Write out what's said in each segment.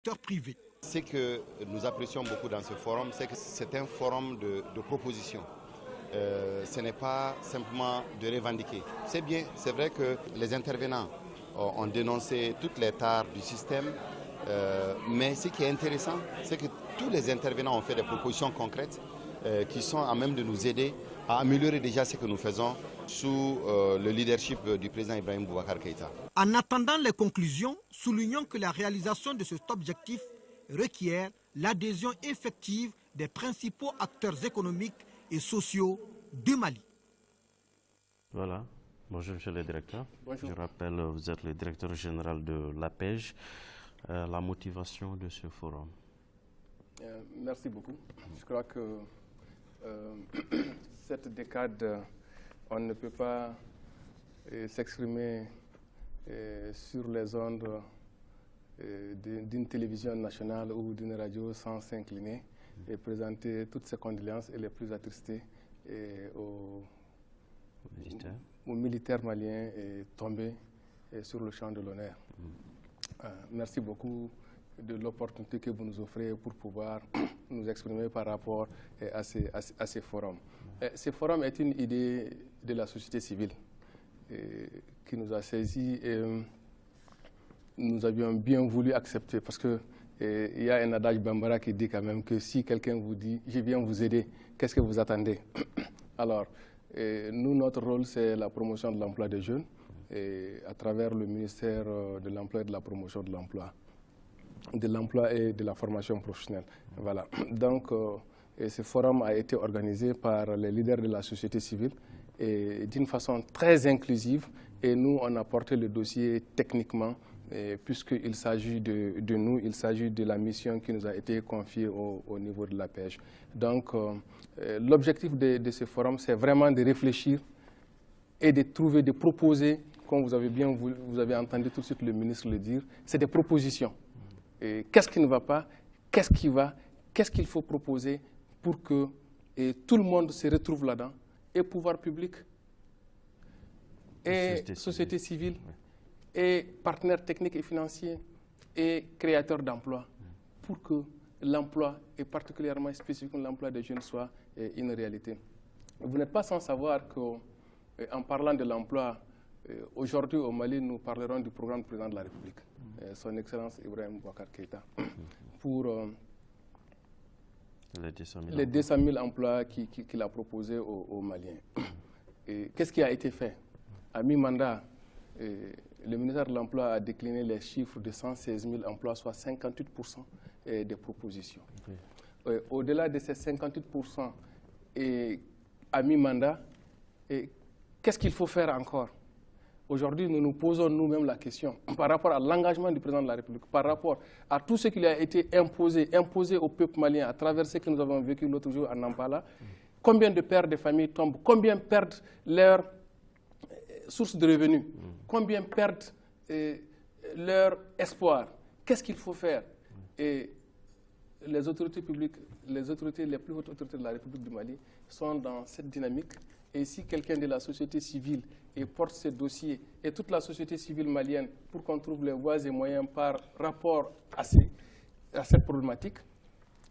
secteur privé. Ce que nous apprécions beaucoup dans ce forum, c'est que c'est un forum de propositions. Ce n'est pas simplement de revendiquer. C'est bien, c'est vrai que les intervenants ont dénoncé toutes les tares du système, mais ce qui est intéressant, c'est que tous les intervenants ont fait des propositions concrètes qui sont à même de nous aider à améliorer déjà ce que nous faisons sous le leadership du président Ibrahim Boubacar Keïta. En attendant les conclusions, soulignons que la réalisation de cet objectif requiert l'adhésion effective des principaux acteurs économiques et sociaux du Mali. Voilà. Bonjour, monsieur le directeur. Bonjour. Je rappelle, vous êtes le directeur général de l'APEJ. La motivation de ce forum. Merci beaucoup. Je crois que cette décade, on ne peut pas s'exprimer sur les ondes d'une télévision nationale ou d'une radio sans s'incliner et présenter toutes ses condoléances et les plus attristés aux militaires maliens tombés sur le champ de l'honneur. Merci beaucoup de l'opportunité que vous nous offrez pour pouvoir nous exprimer par rapport à ces forums. Ce forum est une idée de la société civile qui nous a saisis et nous avions bien voulu accepter parce que il y a un adage bambara qui dit quand même que si quelqu'un vous dit « je viens vous aider », qu'est-ce que vous attendez? Alors, nous, notre rôle, c'est la promotion de l'emploi des jeunes à travers le ministère de l'Emploi et de la promotion de l'emploi et de la formation professionnelle. Voilà. Donc, ce forum a été organisé par les leaders de la société civile et d'une façon très inclusive. Et nous, on a porté le dossier techniquement, puisqu'il s'agit de nous, il s'agit de la mission qui nous a été confiée au niveau de l'APEJ. Donc, l'objectif de ce forum, c'est vraiment de réfléchir et de trouver, de proposer, comme vous avez entendu tout de suite le ministre le dire, c'est des propositions. Qu'est-ce qui ne va pas, qu'est-ce qui va, qu'est-ce qu'il faut proposer pour que tout le monde se retrouve là-dedans, et pouvoir public, et société civile, et partenaires techniques et financiers, et créateurs d'emplois, pour que l'emploi, et particulièrement spécifiquement l'emploi des jeunes, soit une réalité. Vous n'êtes pas sans savoir qu'en parlant de l'emploi, aujourd'hui au Mali, nous parlerons du programme du président de la République, son Excellence Ibrahim Boubacar Keïta, pour les 200 000 emplois qu'il a proposés aux Maliens. Qu'est-ce qui a été fait? À mi-mandat, le ministère de l'Emploi a décliné les chiffres de 116 000 emplois, soit 58% des propositions. Au-delà de ces 58% à mi-mandat, qu'est-ce qu'il faut faire encore? Aujourd'hui, nous nous posons nous-mêmes la question par rapport à l'engagement du président de la République, par rapport à tout ce qui lui a été imposé au peuple malien à travers ce que nous avons vécu l'autre jour à Nampala. Combien de pères de famille tombent? Combien perdent leur source de revenus? Combien perdent leur espoir? Qu'est-ce qu'il faut faire? Et les autorités publiques, les plus hautes autorités de la République du Mali sont dans cette dynamique. Et si quelqu'un de la société civile porte ce dossier, et toute la société civile malienne, pour qu'on trouve les voies et moyens par rapport à cette problématique,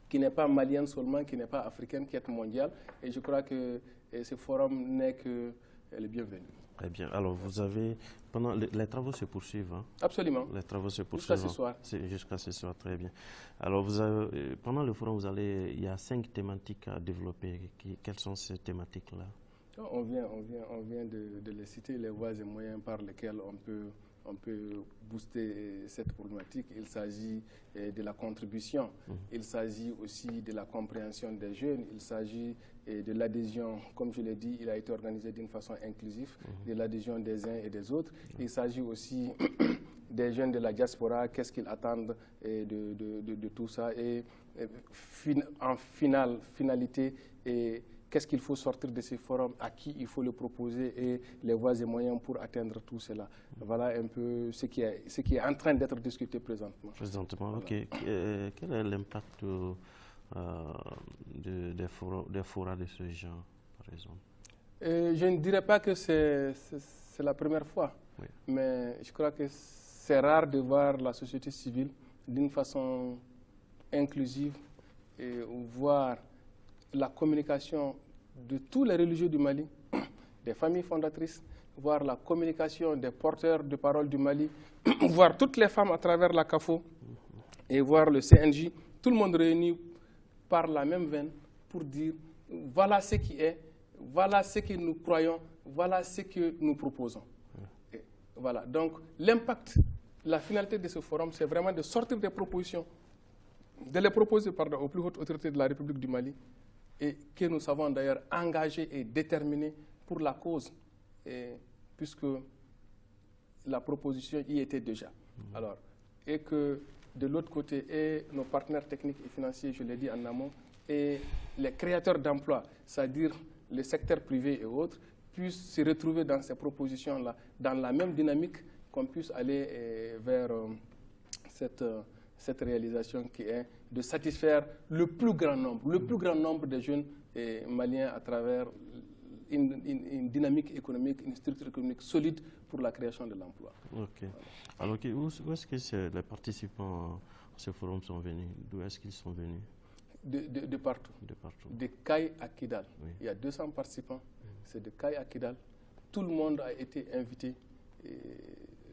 qui n'est pas malienne seulement, qui n'est pas africaine, qui est mondiale, et je crois que ce forum n'est que le bienvenu. Très bien. Alors, vous avez... Les travaux se poursuivent, hein? Absolument. Les travaux se poursuivent. Jusqu'à ce soir. Jusqu'à ce soir, très bien. Alors, pendant le forum, il y a 5 thématiques à développer. Quelles sont ces thématiques-là? On vient de les citer, les voies et moyens par lesquels on peut booster cette problématique. Il s'agit de la contribution, il s'agit aussi de la compréhension des jeunes, il s'agit de l'adhésion, comme je l'ai dit, il a été organisé d'une façon inclusive, de l'adhésion des uns et des autres. Il s'agit aussi des jeunes de la diaspora, qu'est-ce qu'ils attendent de tout ça, et en finalité, qu'est-ce qu'il faut sortir de ces forums, à qui il faut le proposer et les voies et moyens pour atteindre tout cela. Voilà un peu ce qui est en train d'être discuté présentement. Présentement, voilà. OK. Quel est l'impact des forats de ce genre, par exemple? Je ne dirais pas que c'est la première fois, mais je crois que c'est rare de voir la société civile d'une façon inclusive et voir la communication de tous les religieux du Mali, des familles fondatrices, voir la communication des porteurs de parole du Mali, voir toutes les femmes à travers la CAFO et voir le CNJ, tout le monde réuni par la même veine pour dire voilà ce qui est, voilà ce que nous croyons, voilà ce que nous proposons. Et voilà, donc l'impact, la finalité de ce forum, c'est vraiment de sortir des propositions, de les proposer aux plus hautes autorités de la République du Mali, et que nous savons d'ailleurs engagés et déterminés pour la cause, puisque la proposition y était déjà. Alors, et que de l'autre côté, et nos partenaires techniques et financiers, je l'ai dit en amont, et les créateurs d'emplois, c'est-à-dire le secteur privé et autres, puissent se retrouver dans ces propositions-là, dans la même dynamique, qu'on puisse aller vers cette réalisation qui est de satisfaire le plus grand nombre de jeunes maliens à travers une dynamique économique, une structure économique solide pour la création de l'emploi. Ok. Alors, où est-ce que les participants à ce forum sont venus? D'où est-ce qu'ils sont venus? De partout. De partout. De Caille à Kidal. Oui. Il y a 200 participants. C'est de Caille à Kidal. Tout le monde a été invité.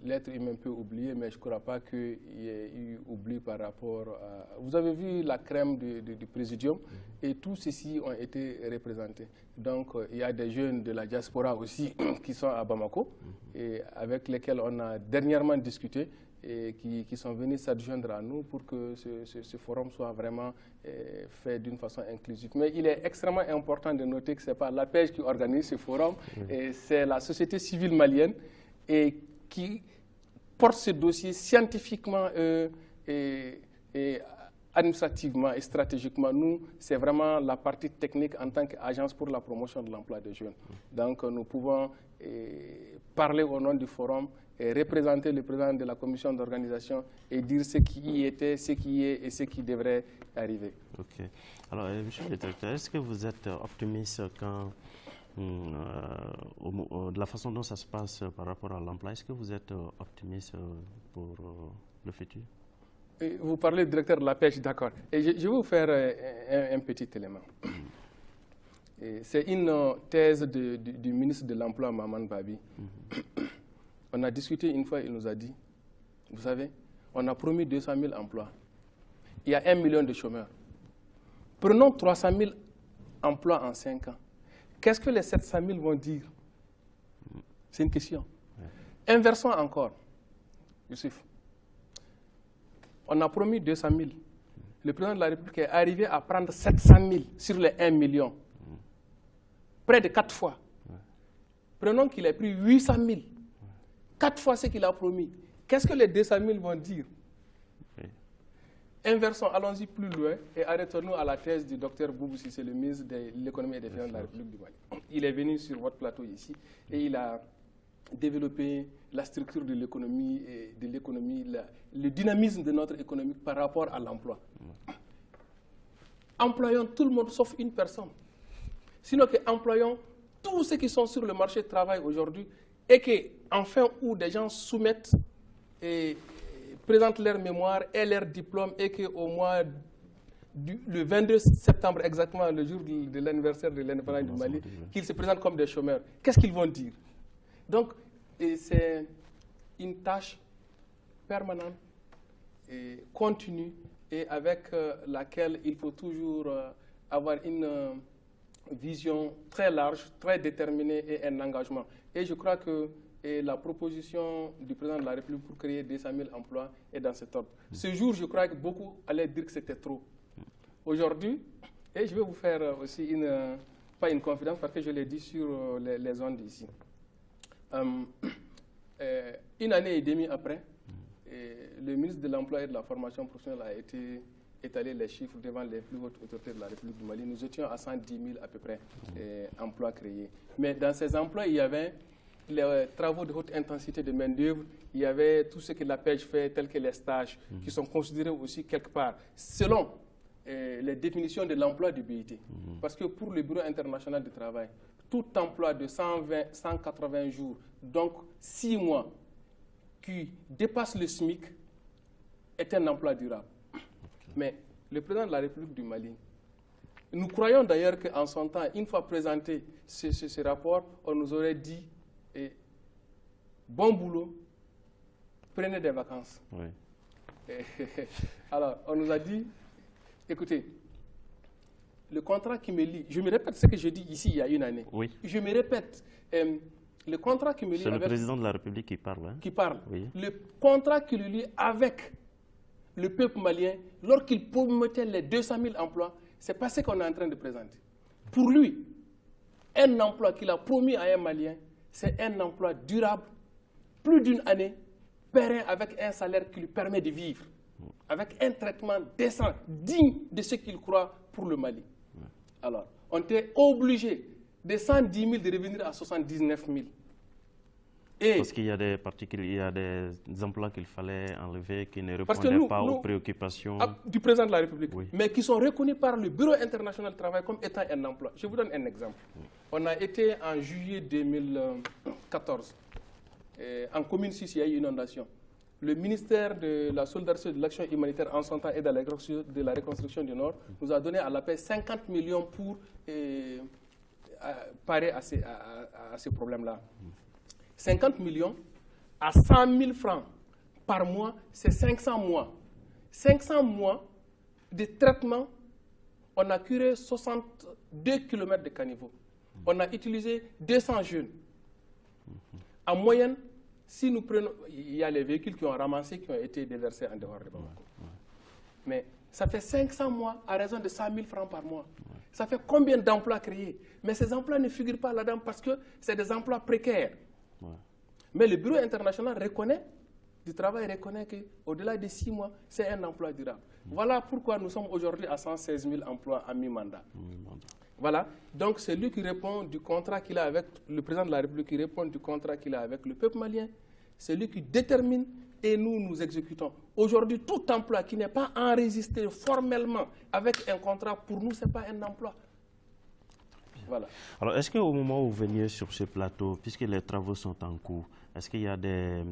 L'être humain peut oublier, mais je ne crois pas qu'il y ait eu oubli par rapport à... Vous avez vu la crème du Présidium, et tous ceux-ci ont été représentés. Donc, il y a des jeunes de la diaspora aussi qui sont à Bamako, et avec lesquels on a dernièrement discuté, et qui sont venus s'adjoindre à nous pour que ce forum soit vraiment fait d'une façon inclusive. Mais il est extrêmement important de noter que ce n'est pas l'APEJ qui organise ce forum, c'est la société civile malienne, et qui porte ce dossier scientifiquement et administrativement et stratégiquement. Nous, c'est vraiment la partie technique en tant qu'agence pour la promotion de l'emploi des jeunes. Donc, nous pouvons parler au nom du forum et représenter le président de la commission d'organisation et dire ce qui y était, ce qui y est et ce qui devrait arriver. OK. Alors, monsieur le directeur, est-ce que vous êtes optimiste quand... de la façon dont ça se passe par rapport à l'emploi, est-ce que vous êtes optimiste pour le futur? Vous parlez du directeur de la pêche, d'accord. Et je vais vous faire un petit élément. C'est une thèse du ministre de l'Emploi, Maman Babi. On a discuté une fois, il nous a dit, vous savez, on a promis 200 000 emplois. Il y a 1 million de chômeurs. Prenons 300 000 emplois en 5 ans. Qu'est-ce que les 700 000 vont dire? C'est une question. Inversons encore, Youssef. On a promis 200 000. Le président de la République est arrivé à prendre 700 000 sur les 1 million. Près de 4 fois. Prenons qu'il ait pris 800 000. 4 fois ce qu'il a promis. Qu'est-ce que les 200 000 vont dire? Inversons, allons-y plus loin et arrêtons-nous à la thèse du docteur Boubou Cissé, le ministre de l'économie et des finances de la République du Mali. Il est venu sur votre plateau ici et il a développé la structure de l'économie, le dynamisme de notre économie par rapport à l'emploi. Employons tout le monde sauf une personne. Sinon employons tous ceux qui sont sur le marché du travail aujourd'hui et qu'enfin où des gens soumettent et présentent leur mémoire et leur diplôme et qu'au mois le 22 septembre, exactement le jour de l'anniversaire de l'indépendance du Mali, qu'ils se présentent comme des chômeurs. Qu'est-ce qu'ils vont dire? Donc, c'est une tâche permanente et continue et avec laquelle il faut toujours avoir une vision très large, très déterminée et un engagement. Et je crois que la proposition du président de la République pour créer 200 000 emplois est dans cet ordre. Ce jour, je crois que beaucoup allaient dire que c'était trop. Aujourd'hui, et je vais vous faire aussi pas une confidence parce que je l'ai dit sur les ondes ici. Une année et demie après, le ministre de l'Emploi et de la Formation professionnelle a été étaler les chiffres devant les plus hautes autorités de la République du Mali. Nous étions à 110 000 à peu près emplois créés. Mais dans ces emplois, il y avait les travaux de haute intensité de main-d'œuvre, il y avait tout ce que la pêche fait, tels que les stages, qui sont considérés aussi quelque part, selon les définitions de l'emploi du BIT. Parce que pour le Bureau international du travail, tout emploi de 180 jours, donc 6 mois, qui dépasse le SMIC, est un emploi durable. Mais le président de la République du Mali, nous croyons d'ailleurs qu'en son temps, une fois présenté ce rapport, on nous aurait dit bon boulot, prenez des vacances. Oui. Alors, on nous a dit, écoutez, le contrat qui me lie, je me répète ce que j'ai dit ici il y a une année. Oui. Je me répète, le contrat qui me lie avec... C'est le président de la République qui parle. Hein? Qui parle. Oui. Le contrat qui le lie avec le peuple malien, lorsqu'il promettait les 200 000 emplois, c'est pas ce qu'on est en train de présenter. Pour lui, un emploi qu'il a promis à un Malien, c'est un emploi durable, plus d'une année, pérenne, avec un salaire qui lui permet de vivre, avec un traitement décent, digne de ce qu'il croit pour le Mali. Alors, on était obligé de 110 000 de revenir à 79 000. Et parce qu'il y a des particuliers, il y a des emplois qu'il fallait enlever qui ne répondaient pas aux préoccupations du président de la République, oui. mais qui sont reconnus par le Bureau international du travail comme étant un emploi. Je vous donne un exemple. On a été en juillet 2014, en commune 6, il y a eu une inondation. Le ministère de la Solidarité et de l'Action humanitaire en son temps et de la reconstruction du Nord nous a donné à la paix 50 millions pour parer à ces problèmes-là. 50 millions à 100 000 francs par mois, c'est 500 mois. 500 mois de traitement, on a curé 62 km de caniveaux. On a utilisé 200 jeunes. En moyenne, si nous prenons, il y a les véhicules qui ont ramassé, qui ont été déversés en dehors de Bamako. Mais ça fait 500 mois à raison de 100 000 francs par mois. Ça fait combien d'emplois créés? Mais ces emplois ne figurent pas là-dedans parce que c'est des emplois précaires. Mais le Bureau international reconnaît qu'au-delà de 6 mois, c'est un emploi durable. Voilà pourquoi nous sommes aujourd'hui à 116 000 emplois à mi-mandat. Voilà, donc c'est lui qui répond du contrat qu'il a avec le président de la République, qui répond du contrat qu'il a avec le peuple malien. C'est lui qui détermine et nous exécutons. Aujourd'hui, tout emploi qui n'est pas enregistré formellement avec un contrat, pour nous, ce n'est pas un emploi. Voilà. Alors, est-ce qu'au moment où vous veniez sur ce plateau, puisque les travaux sont en cours, est-ce qu'il y a des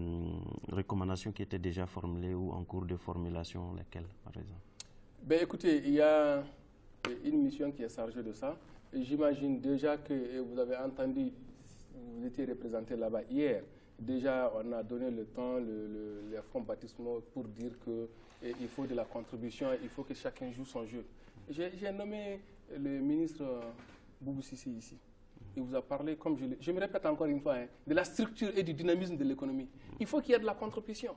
recommandations qui étaient déjà formulées ou en cours de formulation, lesquelles, par exemple? Ben, écoutez, il y a une mission qui est chargée de ça. J'imagine déjà que vous avez entendu, vous étiez représenté là-bas hier. Déjà, on a donné le temps, les fonds baptismaux pour dire qu'il faut de la contribution, il faut que chacun joue son jeu. J'ai nommé le ministre Boubou Sissi ici. Il vous a parlé, comme je me répète encore une fois, de la structure et du dynamisme de l'économie. Il faut qu'il y ait de la contribution.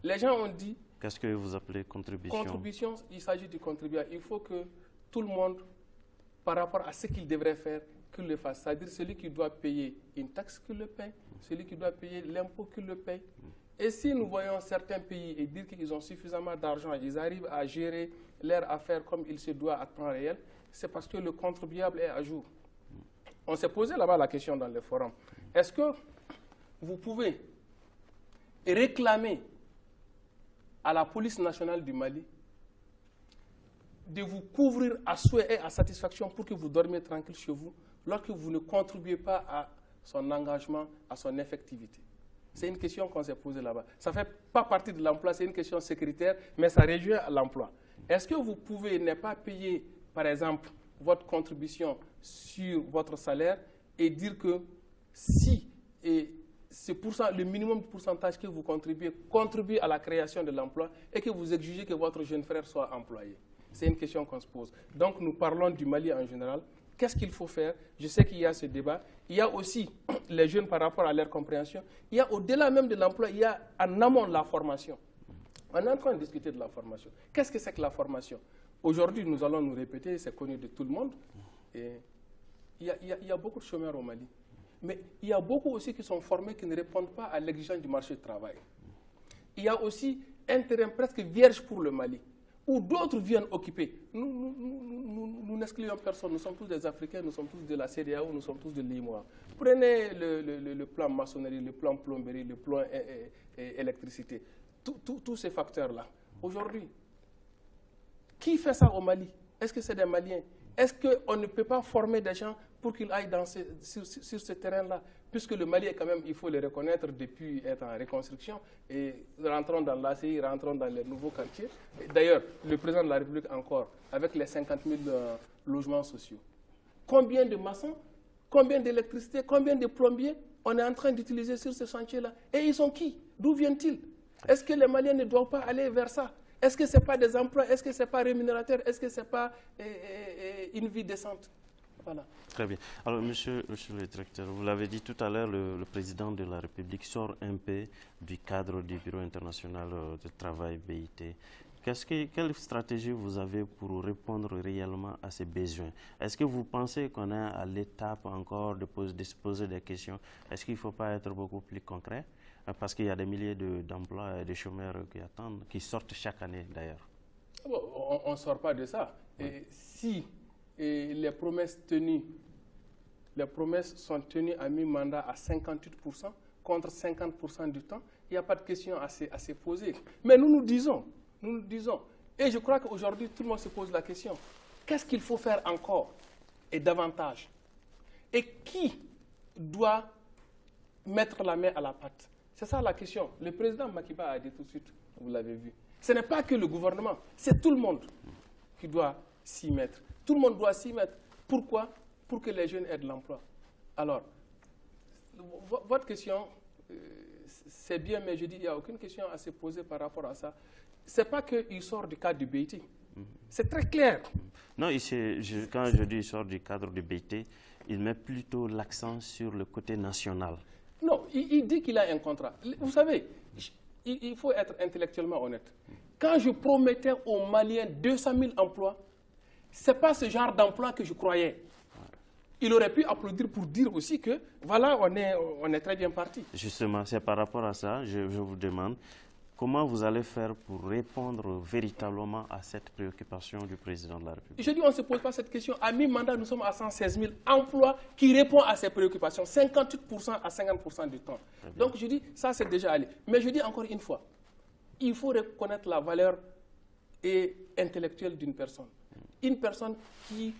Les gens ont dit... Qu'est-ce que vous appelez contribution? Contribution, il s'agit de contribuer. Il faut que tout le monde, par rapport à ce qu'il devrait faire, qu'il le fasse. C'est-à-dire celui qui doit payer une taxe, qu'il le paye. Celui qui doit payer l'impôt, qu'il le paye. Et si nous voyons certains pays et dire qu'ils ont suffisamment d'argent, ils arrivent à gérer leurs affaires comme il se doit à temps réel, c'est parce que le contribuable est à jour. On s'est posé là-bas la question dans le forum. Est-ce que vous pouvez réclamer à la police nationale du Mali de vous couvrir à souhait et à satisfaction pour que vous dormiez tranquille chez vous lorsque vous ne contribuez pas à son engagement, à son effectivité? C'est une question qu'on s'est posée là-bas. Ça ne fait pas partie de l'emploi, c'est une question sécuritaire, mais ça réduit à l'emploi. Est-ce que vous pouvez ne pas payer, par exemple, votre contribution sur votre salaire et dire que si le minimum de pourcentage que vous contribuez contribue à la création de l'emploi et que vous exigez que votre jeune frère soit employé? C'est une question qu'on se pose. Donc nous parlons du Mali en général. Qu'est-ce qu'il faut faire? Je sais qu'il y a ce débat. Il y a aussi les jeunes par rapport à leur compréhension. Il y a au-delà même de l'emploi, il y a en amont la formation. On est en train de discuter de la formation. Qu'est-ce que c'est que la formation? Aujourd'hui, nous allons nous répéter, c'est connu de tout le monde. Et il y a beaucoup de chômeurs au Mali. Mais il y a beaucoup aussi qui sont formés qui ne répondent pas à l'exigence du marché du travail. Il y a aussi un terrain presque vierge pour le Mali, où d'autres viennent occuper. Nous n'excluons personne, nous sommes tous des Africains, nous sommes tous de la CEDEAO, nous sommes tous de l'IMOA. Prenez le plan maçonnerie, le plan plomberie, le plan électricité, tous ces facteurs-là. Aujourd'hui, qui fait ça au Mali? Est-ce que c'est des Maliens? Est-ce qu'on ne peut pas former des gens pour qu'il aille sur ce terrain-là, puisque le Mali est quand même, il faut le reconnaître, depuis être en reconstruction, et rentrons dans l'ACI, rentrons dans les nouveaux quartiers. D'ailleurs, le président de la République encore, avec les 50 000 logements sociaux. Combien de maçons, combien d'électricité, combien de plombiers on est en train d'utiliser sur ce chantier-là? Et ils sont qui? D'où viennent-ils? Est-ce que les Maliens ne doivent pas aller vers ça? Est-ce que ce n'est pas des emplois? Est-ce que ce n'est pas rémunérateur? Est-ce que ce n'est pas une vie décente? Voilà. Très bien. Alors, monsieur le directeur, vous l'avez dit tout à l'heure, le président de la République sort un peu du cadre du Bureau international de travail BIT. Quelle stratégie vous avez pour répondre réellement à ces besoins? Est-ce que vous pensez qu'on est à l'étape encore de se poser des questions? Est-ce qu'il ne faut pas être beaucoup plus concret? Parce qu'il y a des milliers d'emplois et de chômeurs qui attendent, qui sortent chaque année d'ailleurs. Bon, on ne sort pas de ça. Oui. Et si les promesses sont tenues à mi-mandat à 58% contre 50% du temps, il n'y a pas de question à se poser. Mais nous disons, et je crois qu'aujourd'hui tout le monde se pose la question, qu'est-ce qu'il faut faire encore et davantage? Et qui doit mettre la main à la pâte? C'est ça la question. Le président Makiba a dit tout de suite, vous l'avez vu. Ce n'est pas que le gouvernement, c'est tout le monde qui doit s'y mettre. Tout le monde doit s'y mettre. Pourquoi? Pour que les jeunes aient de l'emploi. Alors, votre question, c'est bien, mais je dis, il n'y a aucune question à se poser par rapport à ça. Ce n'est pas qu'il sort du cadre du BIT. C'est très clair. Non, quand je dis il sort du cadre du BIT, il met plutôt l'accent sur le côté national. Non, il dit qu'il a un contrat. Vous savez, il faut être intellectuellement honnête. Quand je promettais aux Maliens 200 000 emplois, ce n'est pas ce genre d'emploi que je croyais. Il aurait pu applaudir pour dire aussi que, voilà, on est très bien parti. Justement, c'est par rapport à ça, je vous demande, comment vous allez faire pour répondre véritablement à cette préoccupation du président de la République? Je dis, on ne se pose pas cette question. À mi-mandat, nous sommes à 116 000 emplois qui répondent à ces préoccupations, 58% à 50% du temps. Donc je dis, ça c'est déjà allé. Mais je dis encore une fois, il faut reconnaître la valeur intellectuelle d'une personne. Une personne qui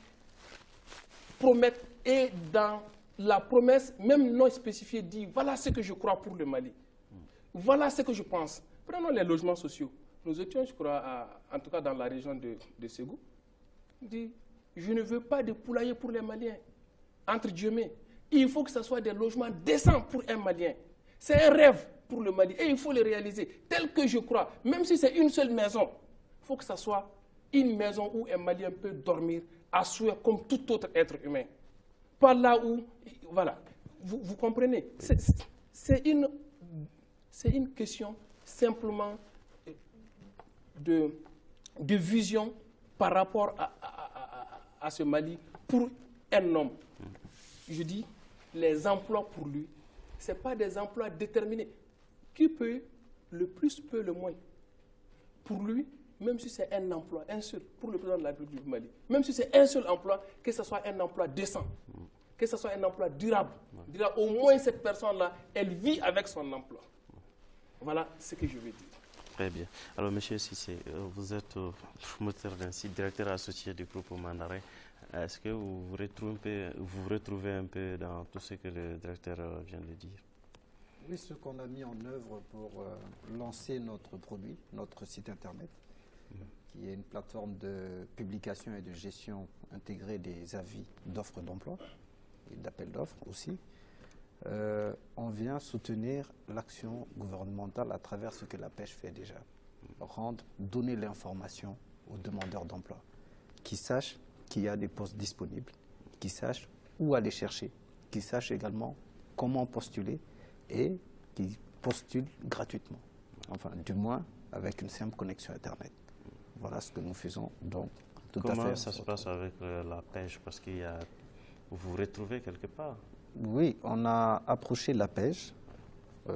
promet, et dans la promesse, même non spécifiée, dit, voilà ce que je crois pour le Mali. Voilà ce que je pense. Prenons les logements sociaux. Nous étions, je crois, en tout cas dans la région de Ségou. Dit, je ne veux pas de poulailler pour les Maliens. Entre guillemets, il faut que ce soit des logements décents pour un Malien. C'est un rêve pour le Mali et il faut le réaliser. Tel que je crois, même si c'est une seule maison, il faut que ce soit une maison où un Malien peut dormir à souhait comme tout autre être humain. Pas là où, voilà, vous comprenez. C'est une question simplement de vision par rapport à ce Mali pour un homme. Je dis, les emplois pour lui, ce n'est pas des emplois déterminés. Qui peut, le plus peut le moins. Pour lui, même si c'est un emploi, un seul, pour le président de la République du Mali, même si c'est un seul emploi, que ce soit un emploi décent, que ce soit un emploi durable. Au moins cette personne-là, elle vit avec son emploi. Voilà ce que je veux dire. Très bien. Alors, M. Cissé, vous êtes promoteur d'un site, directeur associé du groupe Mandarin. Est-ce que vous vous retrouvez un peu dans tout ce que le directeur vient de dire? Oui, ce qu'on a mis en œuvre pour lancer notre produit, notre site internet, qui est une plateforme de publication et de gestion intégrée des avis d'offres d'emploi et d'appels d'offres aussi. On vient soutenir l'action gouvernementale à travers ce que la pêche fait déjà. Donner l'information aux demandeurs d'emploi, qui sachent qu'il y a des postes disponibles, qui sachent où aller chercher, qui sachent également comment postuler et qui postulent gratuitement. Enfin, du moins avec une simple connexion Internet. Voilà ce que nous faisons. Donc, comment ça se passe avec la pêche? Parce qu'il y a... vous vous retrouvez quelque part? Oui, on a approché la pêche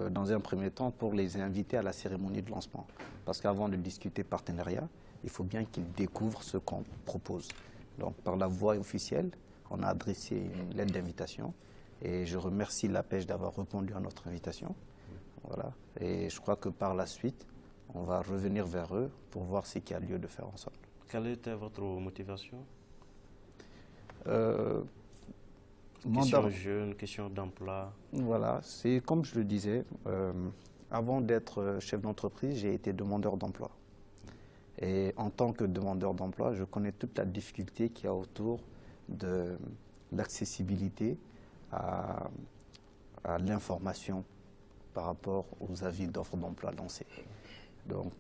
dans un premier temps pour les inviter à la cérémonie de lancement. Parce qu'avant de discuter partenariat, il faut bien qu'ils découvrent ce qu'on propose. Donc par la voie officielle, on a adressé une lettre d'invitation et je remercie la pêche d'avoir répondu à notre invitation. Voilà. Et je crois que par la suite, on va revenir vers eux pour voir ce qu'il y a lieu de faire ensemble. Quelle était votre motivation? Question jeune, question d'emploi. Voilà, c'est comme je le disais, avant d'être chef d'entreprise, j'ai été demandeur d'emploi. Et en tant que demandeur d'emploi, je connais toute la difficulté qu'il y a autour de l'accessibilité à l'information par rapport aux avis d'offres d'emploi lancés. Donc,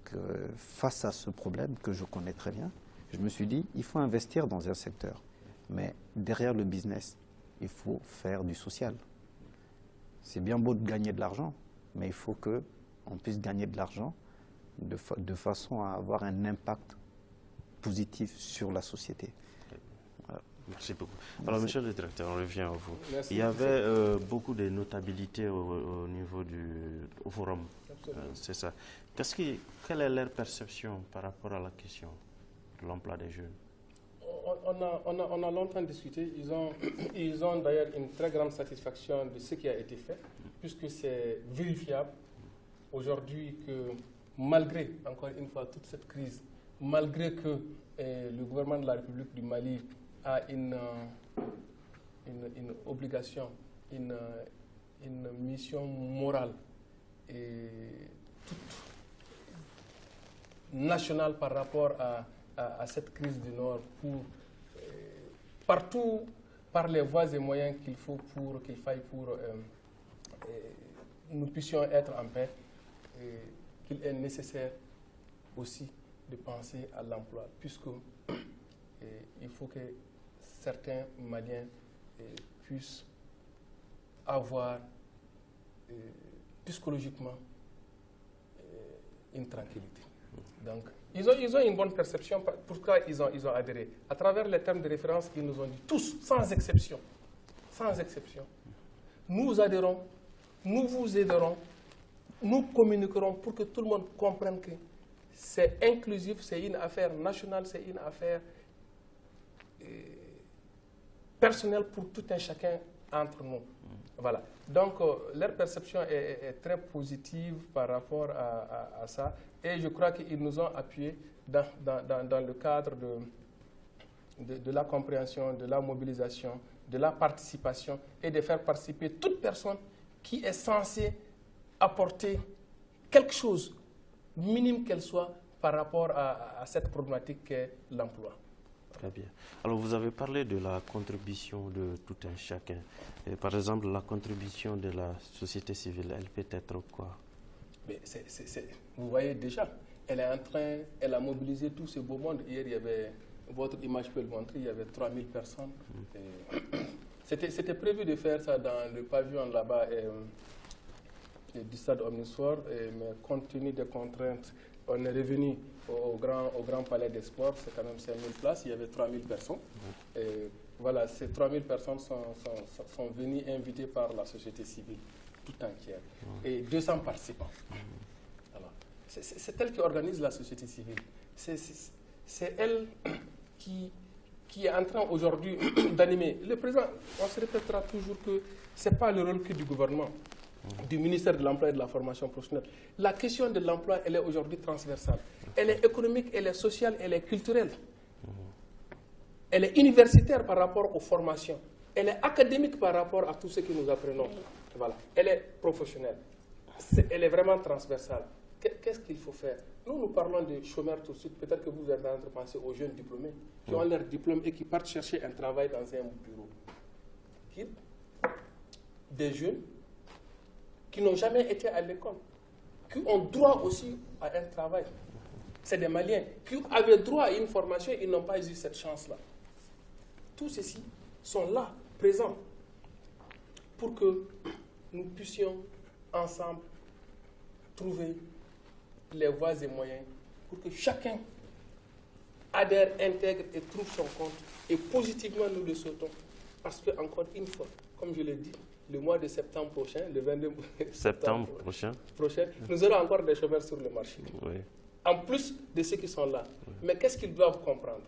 face à ce problème que je connais très bien, je me suis dit, il faut investir dans un secteur. Mais derrière le business, il faut faire du social. C'est bien beau de gagner de l'argent, mais il faut qu'on puisse gagner de l'argent de façon à avoir un impact positif sur la société. Voilà. Merci beaucoup. Alors, monsieur le directeur, on revient à vous. Merci. Il y avait beaucoup de notabilités au niveau au forum. C'est ça. Quelle est leur perception par rapport à la question de l'emploi des jeunes? On a longtemps discuté. Ils ont d'ailleurs une très grande satisfaction de ce qui a été fait, puisque c'est vérifiable aujourd'hui que malgré, encore une fois, toute cette crise, malgré que le gouvernement de la République du Mali a une obligation, une mission morale et toute nationale par rapport à cette crise du Nord, pour partout, par les voies et moyens qu'il faille pour nous puissions être en paix, qu'il est nécessaire aussi de penser à l'emploi, puisque il faut que certains Maliens puissent avoir psychologiquement une tranquillité. Donc, ils ont une bonne perception. Pourquoi ils ont adhéré? À travers les termes de référence, ils nous ont dit tous, sans exception, nous adhérons, nous vous aiderons, nous communiquerons pour que tout le monde comprenne que c'est inclusif, c'est une affaire nationale, c'est une affaire personnelle pour tout un chacun entre nous. Voilà. Donc, leur perception est très positive par rapport à ça. Et je crois qu'ils nous ont appuyés dans le cadre de la compréhension, de la mobilisation, de la participation et de faire participer toute personne qui est censée apporter quelque chose, minime qu'elle soit, par rapport à cette problématique qu'est l'emploi. Très bien. Alors, vous avez parlé de la contribution de tout un chacun. Et par exemple, la contribution de la société civile, elle peut être quoi? Mais vous voyez déjà, elle a mobilisé tout ce beau monde. Hier, il y avait, votre image peut le montrer, il y avait 3000 personnes. C'était prévu de faire ça dans le pavillon là-bas du stade Omnisport, mais compte tenu des contraintes, on est revenu au grand palais des sports, c'est quand même 5000 places, il y avait 3000 personnes. Et voilà, ces 3000 personnes sont venues invitées par la société civile tout entière et 200 participants. Alors, c'est elle qui organise la société civile. C'est elle qui est en train aujourd'hui d'animer. Le président, on se répétera toujours que ce n'est pas le rôle que du gouvernement, du ministère de l'Emploi et de la Formation professionnelle. La question de l'emploi, elle est aujourd'hui transversale. Elle est économique, elle est sociale, elle est culturelle. Elle est universitaire par rapport aux formations. Elle est académique par rapport à tout ce que nous apprenons. Voilà. Elle est professionnelle. Elle est vraiment transversale. Qu'est-ce qu'il faut faire? Nous parlons des chômeurs tout de suite. Peut-être que vous êtes en train de penser aux jeunes diplômés qui ont leur diplôme et qui partent chercher un travail dans un bureau. Des jeunes qui n'ont jamais été à l'école, qui ont droit aussi à un travail. C'est des Maliens qui avaient droit à une formation et ils n'ont pas eu cette chance-là. Tous ceux-ci sont là, présents, pour que nous puissions ensemble trouver les voies et moyens pour que chacun adhère, intègre et trouve son compte. Et positivement, nous le souhaitons. Parce que, encore une fois, comme je l'ai dit, le mois de septembre prochain, le 22 septembre prochain, nous aurons encore des chômeurs sur le marché. Oui. En plus de ceux qui sont là. Oui. Mais qu'est-ce qu'ils doivent comprendre?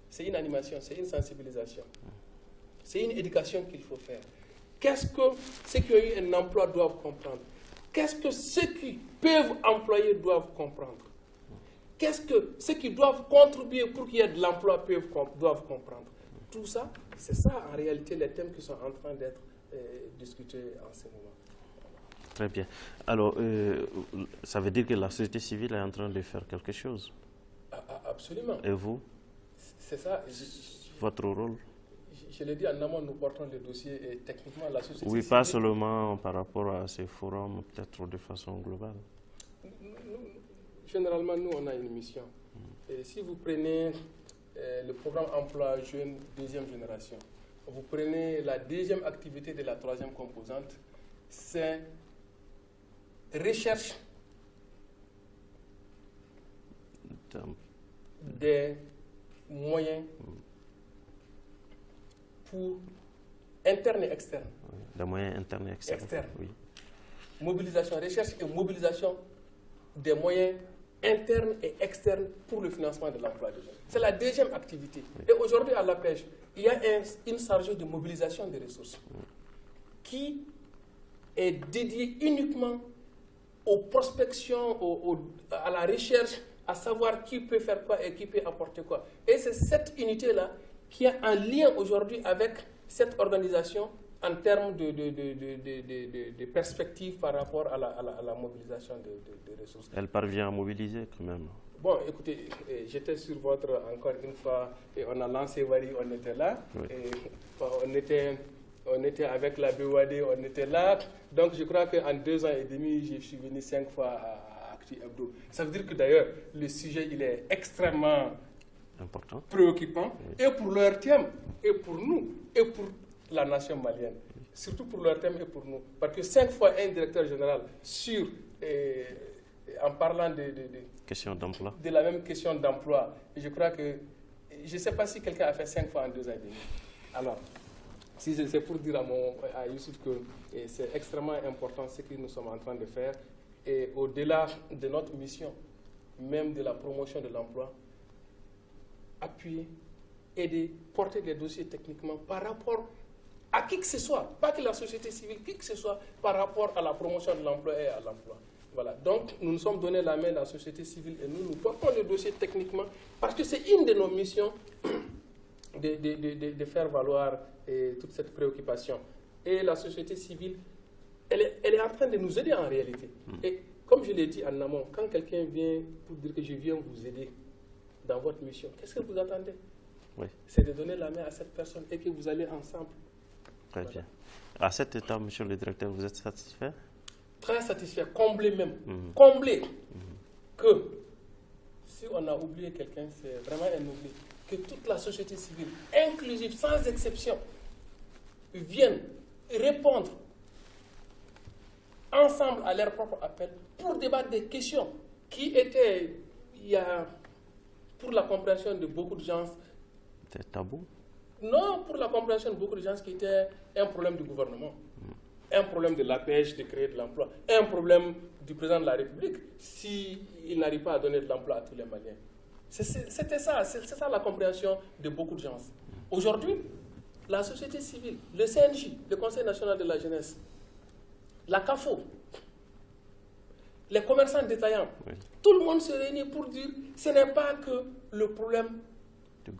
C'est une animation, c'est une sensibilisation. C'est une éducation qu'il faut faire. Qu'est-ce que ceux qui ont eu un emploi doivent comprendre? Qu'est-ce que ceux qui peuvent employer doivent comprendre? Qu'est-ce que ceux qui doivent contribuer pour qu'il y ait de l'emploi doivent comprendre? tout ça, c'est ça en réalité les thèmes qui sont en train d'être discutés en ce moment. Très bien. Alors, ça veut dire que la société civile est en train de faire quelque chose? Absolument. Et vous? C'est ça. Votre rôle? Je l'ai dit en amont, nous portons le dossier et techniquement la société civile... Oui, pas seulement par rapport à ces forums, peut-être de façon globale. Généralement, nous, on a une mission. Et si vous prenez le programme emploi jeune deuxième génération, vous prenez la deuxième activité de la troisième composante, c'est recherche des moyens pour internes et externes. Oui, des moyens internes et externes. Oui. Mobilisation, recherche et mobilisation des moyens internes et externes pour le financement de l'emploi des jeunes. C'est la deuxième activité. Oui. Et aujourd'hui, à la pêche, il y a une chargée de mobilisation des ressources qui est dédiée uniquement aux prospections, à la recherche, à savoir qui peut faire quoi et qui peut apporter quoi. Et c'est cette unité-là qui est en lien aujourd'hui avec cette organisation en termes de perspectives par rapport à la mobilisation des ressources. Elle parvient à mobiliser quand même. Bon, écoutez, j'étais sur votre, encore une fois, et on a lancé Wari, on était là, oui. Et on était avec la BOAD, on était là. Donc je crois qu'en 2 ans et demi, je suis venu 5 fois à Actu Hebdo. Ça veut dire que d'ailleurs, le sujet, il est extrêmement important, préoccupant, oui. Et pour leur thème, et pour nous, et pour la nation malienne. Oui. Surtout pour leur thème et pour nous. Parce que 5 fois un directeur général sur, en parlant question d'emploi, de la même question d'emploi, je crois que, je ne sais pas si quelqu'un a fait 5 fois en 2 ans et demi. Alors, si c'est pour dire à Youssouf que c'est extrêmement important ce que nous sommes en train de faire, et au-delà de notre mission, même de la promotion de l'emploi, appuyer, aider, porter des dossiers techniquement par rapport à qui que ce soit, pas que la société civile, qui que ce soit, par rapport à la promotion de l'emploi et à l'emploi. Voilà. Donc, nous nous sommes donné la main à la société civile et nous portons les dossiers techniquement parce que c'est une de nos missions de faire valoir toute cette préoccupation. Et la société civile, elle est en train de nous aider en réalité. Et comme je l'ai dit en amont, quand quelqu'un vient pour dire que je viens vous aider dans votre mission, qu'est-ce que vous attendez? Oui. C'est de donner la main à cette personne et que vous allez ensemble. Très bien. À cet état, monsieur le directeur, vous êtes satisfait? Très satisfait, comblé même. Comblé. Que si on a oublié quelqu'un, c'est vraiment un oubli. Que toute la société civile, inclusive, sans exception, vienne répondre ensemble à leur propre appel pour débattre des questions qui étaient, pour la compréhension de beaucoup de gens, c'est tabou? Non, pour la compréhension de beaucoup de gens, qui était un problème du gouvernement, un problème de la pêche, de créer de l'emploi, un problème du président de la République, s'il n'arrive pas à donner de l'emploi à tous les Maliens. C'était ça, c'est ça la compréhension de beaucoup de gens. Aujourd'hui, la société civile, le CNJ, le Conseil national de la jeunesse, la CAFO, les commerçants détaillants, oui. Tout le monde se réunit pour dire que ce n'est pas que le problème du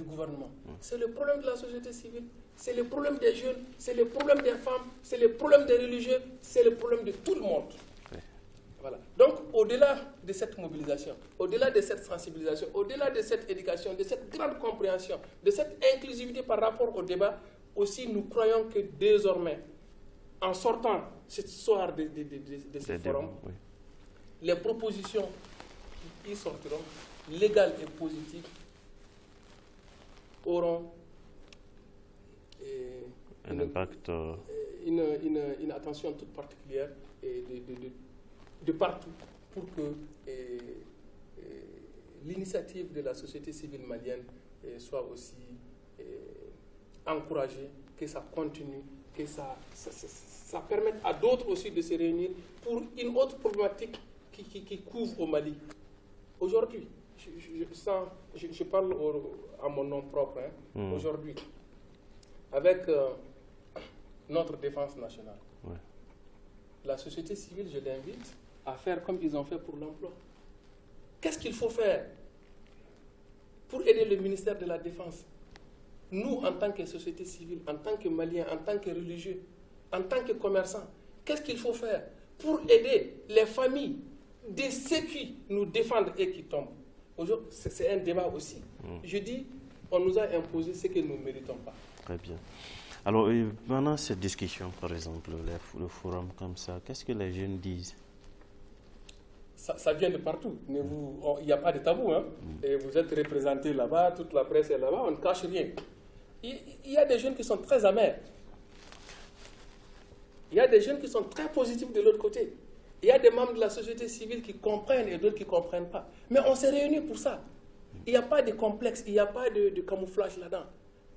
gouvernement. C'est le problème de la société civile, c'est le problème des jeunes, c'est le problème des femmes, c'est le problème des religieux, c'est le problème de tout le monde. Oui. Voilà. Donc, au-delà de cette mobilisation, au-delà de cette sensibilisation, au-delà de cette éducation, de cette grande compréhension, de cette inclusivité par rapport au débat, aussi nous croyons que désormais, en sortant cette soir de ce forum, oui. Les propositions qui y sortiront, légales et positives, auront un impact, une attention toute particulière et de partout pour que l'initiative de la société civile malienne soit aussi encouragée, que ça continue, que ça permette à d'autres aussi de se réunir pour une autre problématique qui couvre au Mali. Aujourd'hui, je parle à mon nom propre, aujourd'hui, avec notre défense nationale. Ouais. La société civile, je l'invite à faire comme ils ont fait pour l'emploi. Qu'est-ce qu'il faut faire pour aider le ministère de la Défense nous, en tant que société civile, en tant que Maliens, en tant que religieux, en tant que commerçants, qu'est-ce qu'il faut faire pour aider les familles de ceux qui nous défendent et qui tombent? Aujourd'hui, c'est un débat aussi. Je dis, on nous a imposé ce que nous ne méritons pas. Très bien. Alors, pendant cette discussion, par exemple, le forum comme ça, qu'est-ce que les jeunes disent? Ça vient de partout. Il n'y a pas de tabou. Hein? Et vous êtes représentés là-bas, toute la presse est là-bas, on ne cache rien. Il y a des jeunes qui sont très amers. Il y a des jeunes qui sont très positifs de l'autre côté. Il y a des membres de la société civile qui comprennent et d'autres qui ne comprennent pas. Mais on s'est réunis pour ça. Il n'y a pas de complexe, il n'y a pas de camouflage là-dedans.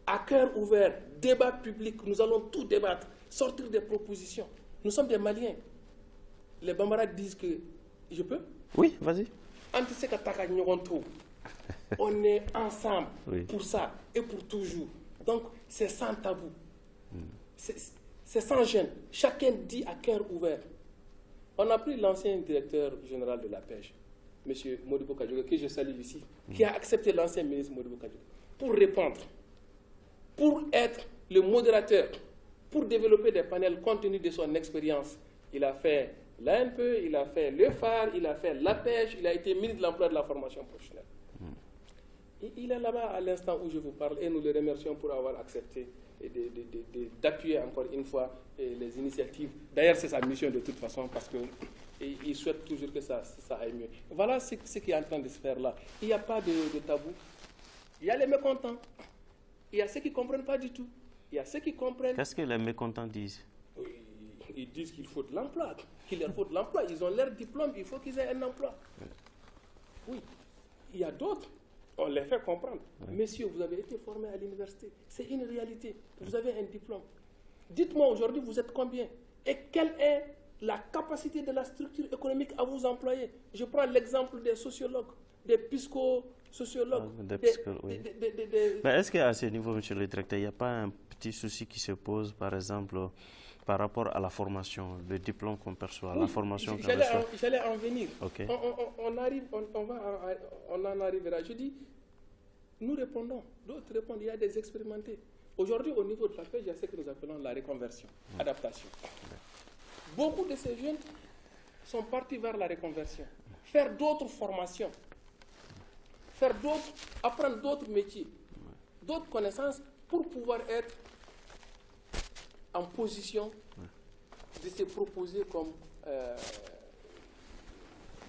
À cœur ouvert, débat public, nous allons tout débattre, sortir des propositions. Nous sommes des Maliens. Les Bambara disent que... Je peux? Oui, vas-y. On est ensemble Oui. pour ça et pour toujours. Donc, c'est sans tabou. C'est sans gêne. Chacun dit à cœur ouvert. On a pris l'ancien directeur général de la pêche, M. Modibo Kadiogé, que je salue ici, qui a accepté l'ancien ministre Modibo Kadiogé, pour répondre, pour être le modérateur, pour développer des panels compte tenu de son expérience. Il a fait l'ANPE, il a fait le phare, il a fait la pêche, il a été ministre de l'emploi et de la formation professionnelle. Il est là-bas à l'instant où je vous parle et nous le remercions pour avoir accepté d'appuyer encore une fois les initiatives. D'ailleurs, c'est sa mission de toute façon parce qu'il souhaite toujours que ça aille mieux. Voilà ce qui est en train de se faire là. Il n'y a pas de tabou. Il y a les mécontents. Il y a ceux qui ne comprennent pas du tout. Il y a ceux qui comprennent. Qu'est-ce que les mécontents disent? Ils disent qu'il faut de l'emploi. Qu'il leur faut de l'emploi. Ils ont leur diplôme, il faut qu'ils aient un emploi. Oui. Il y a d'autres. On les fait comprendre. Oui. Messieurs, vous avez été formés à l'université. C'est une réalité. Vous avez un diplôme. Dites-moi aujourd'hui, vous êtes combien? Et quelle est la capacité de la structure économique à vous employer? Je prends l'exemple des sociologues, des psychosociologues. Mais est-ce qu'à ce niveau, monsieur le directeur, il n'y a pas un petit souci qui se pose, par exemple, par rapport à la formation, le diplôme qu'on perçoit, la formation qu'on reçoit? J'allais en venir. Okay. On en arrivera. Je dis, nous répondons, d'autres répondent, il y a des expérimentés. Aujourd'hui, au niveau de la pêche, il y a ce que nous appelons la reconversion, adaptation. Beaucoup de ces jeunes sont partis vers la reconversion, faire d'autres formations, apprendre d'autres métiers, d'autres connaissances pour pouvoir être en position de se proposer comme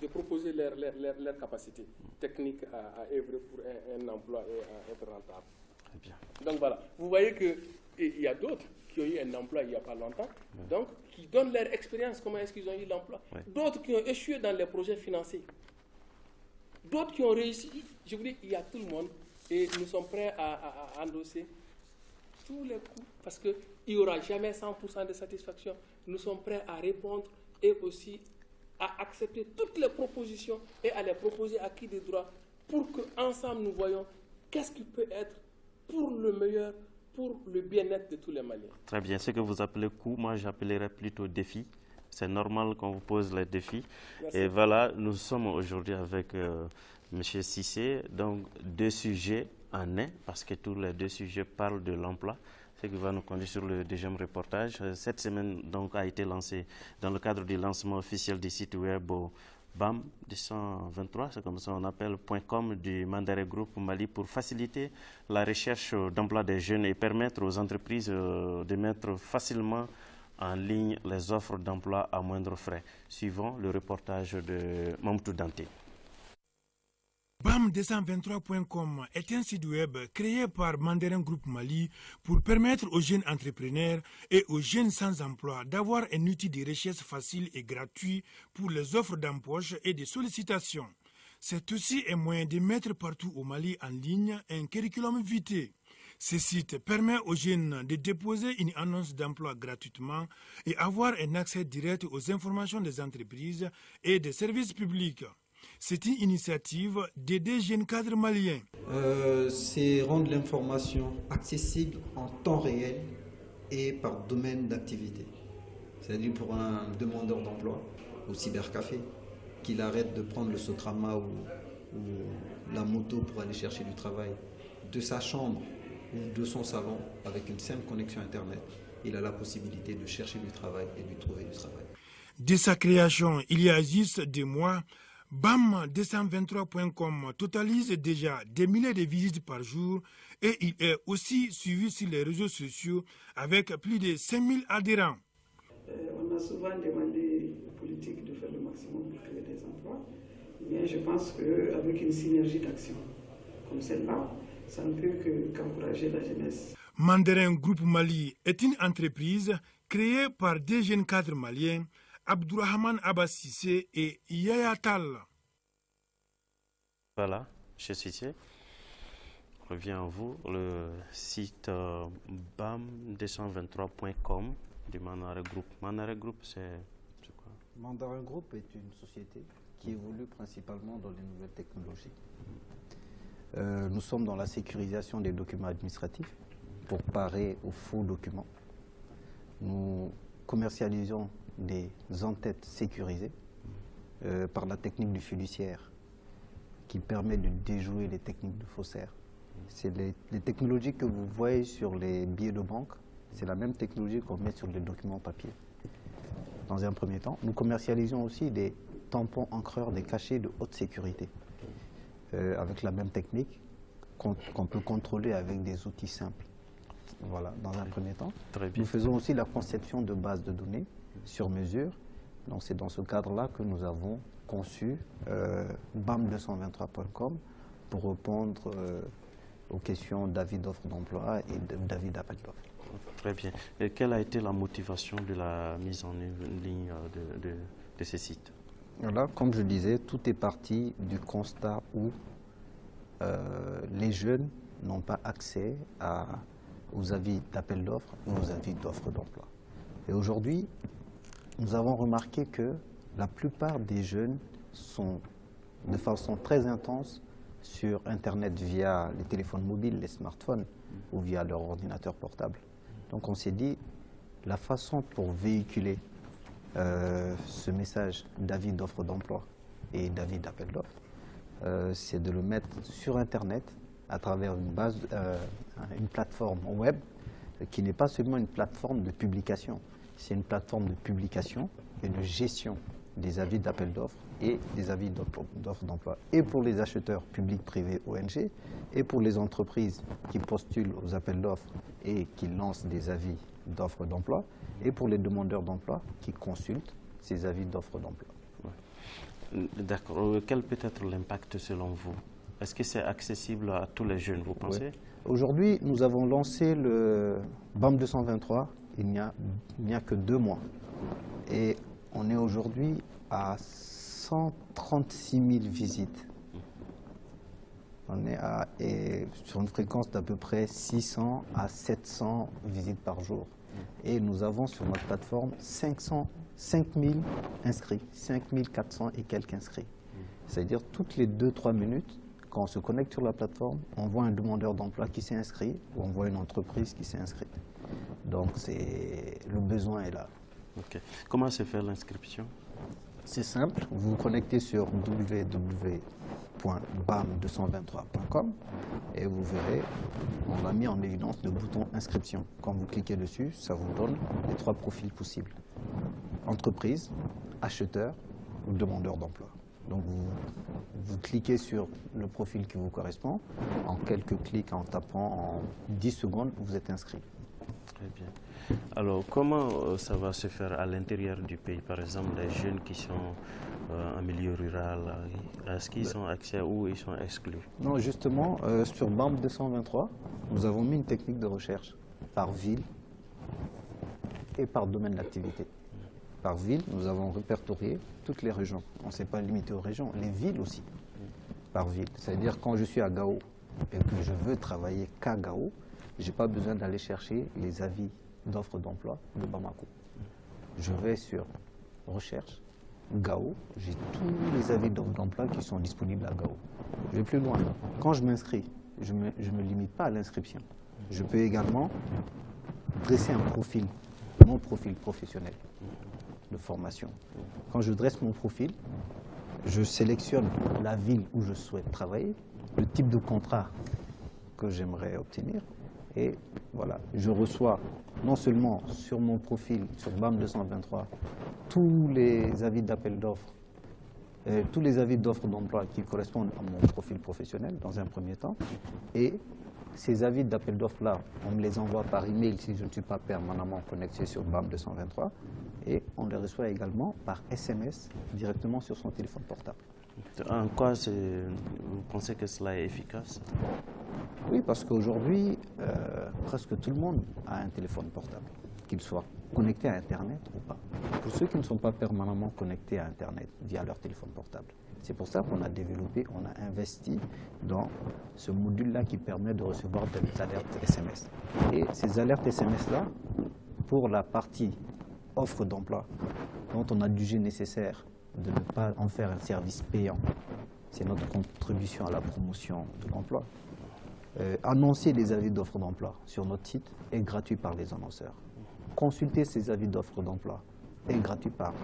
de proposer leurs capacités techniques à œuvrer pour un emploi et à être rentable. Très bien. Donc voilà, vous voyez qu'il y a d'autres qui ont eu un emploi il n'y a pas longtemps, donc qui donnent leur expérience, comment est-ce qu'ils ont eu l'emploi. D'autres qui ont échoué dans les projets financiers. D'autres qui ont réussi. Je vous dis, il y a tout le monde et nous sommes prêts à endosser tous les coups parce qu'il n'y aura jamais 100% de satisfaction. Nous sommes prêts à répondre et aussi à accepter toutes les propositions et à les proposer à qui de droit pour qu'ensemble nous voyons qu'est-ce qui peut être pour le meilleur, pour le bien-être de tous les Maliens. Très bien. Ce que vous appelez coup, moi j'appellerais plutôt défi. C'est normal qu'on vous pose les défis. Merci. Et voilà, nous sommes aujourd'hui avec M. Cissé, donc 2 sujets en un, parce que tous les 2 sujets parlent de l'emploi. Ce qui va nous conduire sur le deuxième reportage. Cette semaine donc, a été lancée dans le cadre du lancement officiel du site web BAM 223, c'est comme ça on appelle, .com du Mandare Group Mali pour faciliter la recherche d'emploi des jeunes et permettre aux entreprises de mettre facilement en ligne les offres d'emploi à moindre frais. Suivant le reportage de Mamtou Dante. BAM223.com est un site web créé par Mandarin Group Mali pour permettre aux jeunes entrepreneurs et aux jeunes sans emploi d'avoir un outil de recherche facile et gratuit pour les offres d'embauche et de sollicitation. C'est aussi un moyen de mettre partout au Mali en ligne un curriculum vitae. Ce site permet aux jeunes de déposer une annonce d'emploi gratuitement et avoir un accès direct aux informations des entreprises et des services publics. C'est une initiative d'aider jeunes cadres maliens. C'est rendre l'information accessible en temps réel et par domaine d'activité. C'est-à-dire pour un demandeur d'emploi au cybercafé, qu'il arrête de prendre le Sotrama ou la moto pour aller chercher du travail de sa chambre de son salon, avec une simple connexion Internet, il a la possibilité de chercher du travail et de trouver du travail. Dès sa création, il y a juste 2 mois, BAM223.com totalise déjà des milliers de visites par jour et il est aussi suivi sur les réseaux sociaux avec plus de 5000 adhérents. On a souvent demandé aux politiques de faire le maximum pour créer des emplois, mais je pense qu'avec une synergie d'action comme celle-là, ça ne peut qu'encourager la jeunesse. Mandarin Group Mali est une entreprise créée par 2 jeunes cadres maliens, Abdourahman Abbas Sissé et Yaya Tal. Voilà, chez Sissé, revient à vous, le site bam223.com du Mandarin Group. Mandarin Group, c'est quoi? Mandarin Group est une société qui évolue principalement dans les nouvelles technologies. Nous sommes dans la sécurisation des documents administratifs pour parer aux faux documents. Nous commercialisons des en-têtes sécurisées par la technique du fiduciaire qui permet de déjouer les techniques de faussaires. C'est les technologies que vous voyez sur les billets de banque, c'est la même technologie qu'on met sur les documents papier. Dans un premier temps, nous commercialisons aussi des tampons encreurs, des cachets de haute sécurité, avec la même technique qu'on peut contrôler avec des outils simples. Voilà, dans un premier temps. Nous faisons aussi la conception de bases de données sur mesure. Donc c'est dans ce cadre-là que nous avons conçu BAM223.com pour répondre aux questions d'avis d'offres d'emploi et d'avis d'appel d'offres. Très bien. Et quelle a été la motivation de la mise en ligne de ces sites? Voilà, comme je disais, tout est parti du constat où les jeunes n'ont pas accès aux avis d'appel d'offres ou aux avis d'offres d'emploi. Et aujourd'hui, nous avons remarqué que la plupart des jeunes sont de façon très intense sur Internet via les téléphones mobiles, les smartphones ou via leur ordinateur portable. Donc on s'est dit, la façon pour véhiculer ce message d'avis d'offres d'emploi et d'avis d'appel d'offres, c'est de le mettre sur Internet à travers une plateforme web qui n'est pas seulement une plateforme de publication, c'est une plateforme de publication et de gestion des avis d'appel d'offres et des avis d'offres d'emploi, et pour les acheteurs publics, privés, ONG, et pour les entreprises qui postulent aux appels d'offres et qui lancent des avis d'offres d'emploi, et pour les demandeurs d'emploi qui consultent ces avis d'offres d'emploi. D'accord. Quel peut être l'impact selon vous? Est-ce que c'est accessible à tous les jeunes, vous pensez? Oui. Aujourd'hui, nous avons lancé le BAM223 il n'y a que 2 mois. Et on est aujourd'hui à 136 000 visites. On est sur une fréquence d'à peu près 600 à 700 visites par jour. Et nous avons sur notre plateforme 5 000 inscrits, 5 400 et quelques inscrits. C'est-à-dire toutes les 2-3 minutes, quand on se connecte sur la plateforme, on voit un demandeur d'emploi qui s'est inscrit ou on voit une entreprise qui s'est inscrite. Donc le besoin est là. Okay. Comment se fait l'inscription? C'est simple, vous vous connectez sur www.bam223.com et vous verrez, on a mis en évidence le bouton inscription. Quand vous cliquez dessus, ça vous donne les 3 profils possibles. Entreprise, acheteur ou demandeur d'emploi. Donc vous cliquez sur le profil qui vous correspond. En quelques clics, en tapant en 10 secondes, vous êtes inscrit. Très bien. Alors, comment ça va se faire à l'intérieur du pays? Par exemple, les jeunes qui sont en milieu rural, est-ce qu'ils ont accès ou ils sont exclus? Non, justement, sur BAM223, nous avons mis une technique de recherche par ville et par domaine d'activité. Par ville, nous avons répertorié toutes les régions. On ne s'est pas limité aux régions, les villes aussi, par ville. C'est-à-dire quand je suis à Gao et que je veux travailler qu'à Gao, je n'ai pas besoin d'aller chercher les avis d'offres d'emploi de Bamako. Je vais sur recherche, Gao, j'ai tous les avis d'offres d'emploi qui sont disponibles à Gao. Je vais plus loin. Quand je m'inscris, je ne me limite pas à l'inscription. Je peux également dresser un profil, mon profil professionnel de formation. Quand je dresse mon profil, je sélectionne la ville où je souhaite travailler, le type de contrat que j'aimerais obtenir, Et voilà, je reçois non seulement sur mon profil, sur BAM 223, tous les avis d'appel d'offres, tous les avis d'offres d'emploi qui correspondent à mon profil professionnel dans un premier temps. Et ces avis d'appel d'offres-là, on me les envoie par email si je ne suis pas permanemment connecté sur BAM 223. Et on les reçoit également par SMS directement sur son téléphone portable. En quoi vous pensez que cela est efficace? Oui, parce qu'aujourd'hui, presque tout le monde a un téléphone portable, qu'il soit connecté à Internet ou pas. Pour ceux qui ne sont pas permanemment connectés à Internet via leur téléphone portable. C'est pour ça qu'on a développé, on a investi dans ce module-là qui permet de recevoir des alertes SMS. Et ces alertes SMS-là, pour la partie offre d'emploi, dont on a jugé nécessaire de ne pas en faire un service payant, c'est notre contribution à la promotion de l'emploi. Annoncer les avis d'offres d'emploi sur notre site est gratuit par les annonceurs. Consulter ces avis d'offres d'emploi est gratuit par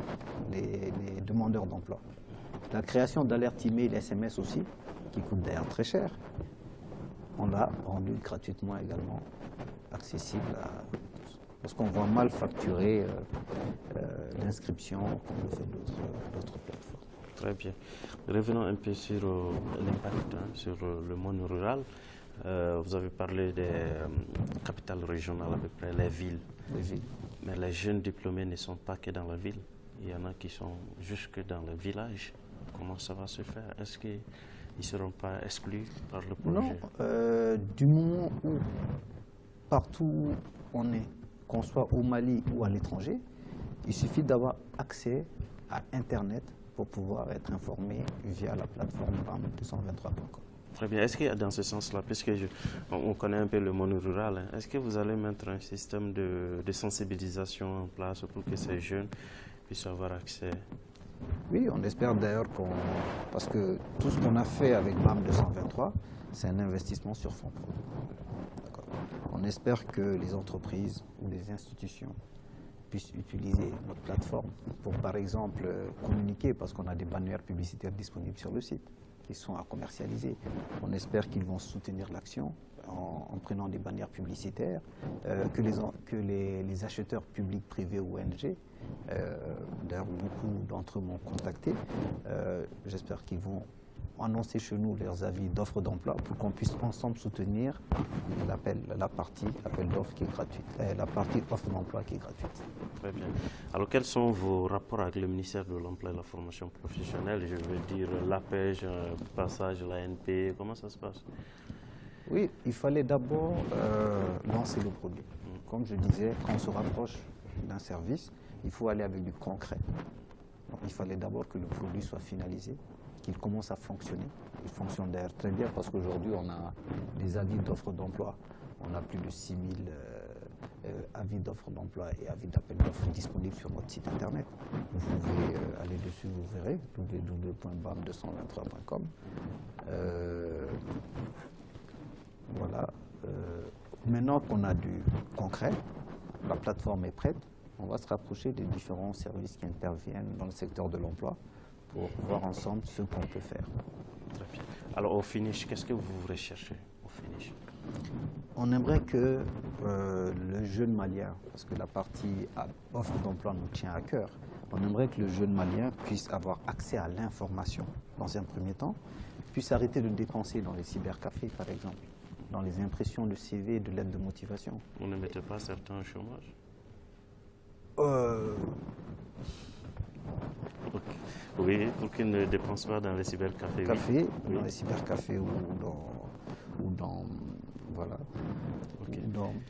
les demandeurs d'emploi. La création d'alertes email et SMS aussi, qui coûte d'ailleurs très cher, on l'a rendu gratuitement également accessible à tous. Parce qu'on va mal facturer l'inscription comme le fait d'autres plateformes. Très bien. Revenons un peu sur l'impact sur le monde rural. Vous avez parlé des capitales régionales, à peu près les villes. Mais les jeunes diplômés ne sont pas que dans la ville. Il y en a qui sont jusque dans le village. Comment ça va se faire? Est-ce qu'ils ne seront pas exclus par le projet? Non, du moment où partout où on est, qu'on soit au Mali ou à l'étranger, il suffit d'avoir accès à Internet pour pouvoir être informé via la plateforme BAM223.com. Très bien. Est-ce qu'il y a dans ce sens-là, puisque on connaît un peu le monde rural, est-ce que vous allez mettre un système de sensibilisation en place pour que ces jeunes puissent avoir accès? Oui, on espère d'ailleurs parce que tout ce qu'on a fait avec BAM 223, c'est un investissement sur fonds propres. On espère que les entreprises ou les institutions puissent utiliser notre plateforme pour, par exemple, communiquer, parce qu'on a des bannières publicitaires disponibles sur le site qui sont à commercialiser. On espère qu'ils vont soutenir l'action en prenant des bannières publicitaires, que les acheteurs publics, privés ou ONG, d'ailleurs beaucoup d'entre eux m'ont contacté, j'espère qu'ils vont annoncer chez nous leurs avis d'offres d'emploi pour qu'on puisse ensemble soutenir la partie appel d'offres qui est gratuite, la partie offre d'emploi qui est gratuite. Très bien. Alors quels sont vos rapports avec le ministère de l'Emploi et la formation professionnelle? Je veux dire l'APEJ, passage, l'ANP, comment ça se passe? Oui, il fallait d'abord lancer le produit. Comme je disais, quand on se rapproche d'un service, il faut aller avec du concret. Donc, il fallait d'abord que le produit soit finalisé, qu'il commence à fonctionner. Il fonctionne d'ailleurs très bien parce qu'aujourd'hui, on a des avis d'offres d'emploi. On a plus de 6000 avis d'offres d'emploi et avis d'appel d'offres disponibles sur notre site internet. Vous pouvez aller dessus, vous verrez, www.bam223.com. Voilà. Maintenant qu'on a du concret, la plateforme est prête, on va se rapprocher des différents services qui interviennent dans le secteur de l'emploi pour voir ensemble ce qu'on peut faire. Très bien. Alors au finish, qu'est-ce que vous recherchez au finish? On aimerait que le jeune malien, parce que la partie offre d'emploi nous tient à cœur, on aimerait que le jeune malien puisse avoir accès à l'information dans un premier temps, puisse arrêter de dépenser dans les cybercafés par exemple, dans les impressions de CV et de lettres de motivation. Vous ne mettez pas certains au chômage? Oui, pour qu'ils ne dépensent pas dans les cybercafés. Dans les cybercafés ou dans voilà,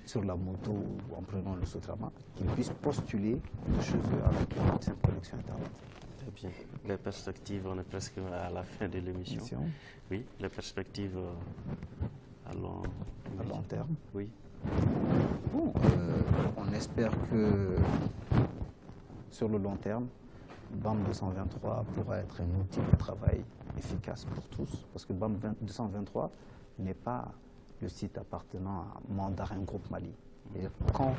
sur la moto ou en prenant le Sotrama, qu'ils puissent postuler de chez eux avec une simple connexion Internet. Très bien. Les perspectives, on est presque à la fin de l'émission. Oui, les perspectives à long terme. Oui. Bon, on espère que sur le long terme, BAM 223 pourra être un outil de travail efficace pour tous, parce que BAM 223 n'est pas le site appartenant à Mandarin Groupe Mali. Et quand